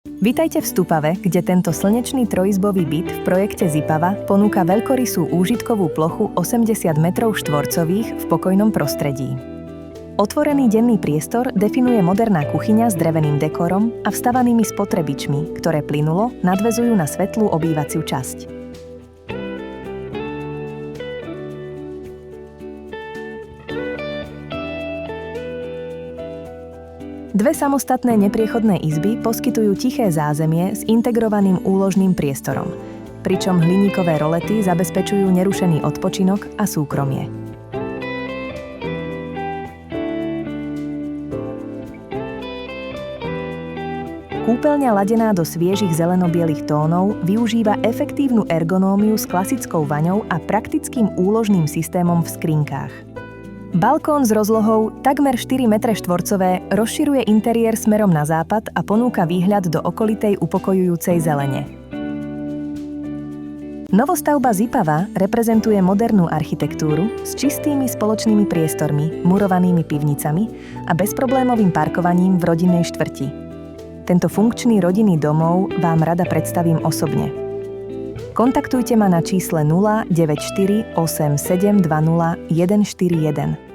Vitajte v Stupave, kde tento slnečný trojizbový byt v projekte Zipava ponúka veľkorysú úžitkovú plochu 80 m2 v pokojnom prostredí. Otvorený denný priestor definuje moderná kuchyňa s dreveným dekorom a vstavanými spotrebičmi, ktoré plynulo nadväzujú na svetlú obývaciu časť. Dve samostatné nepriechodné izby poskytujú tiché zázemie s integrovaným úložným priestorom, pričom hliníkové rolety zabezpečujú nerušený odpočinok a súkromie. Kúpeľňa ladená do sviežich zeleno-bielých tónov využíva efektívnu ergonómiu s klasickou vaňou a praktickým úložným systémom v skrinkách. Balkón s rozlohou takmer 4 m2 rozširuje interiér smerom na západ a ponúka výhľad do okolitej upokojujúcej zelene. Novostavba Zipava reprezentuje modernú architektúru s čistými spoločnými priestormi, murovanými pivnicami a bezproblémovým parkovaním v rodinnej štvrti. Tento funkčný rodinný domov vám rada predstavím osobne. Kontaktujte ma na čísle 094 8720 141.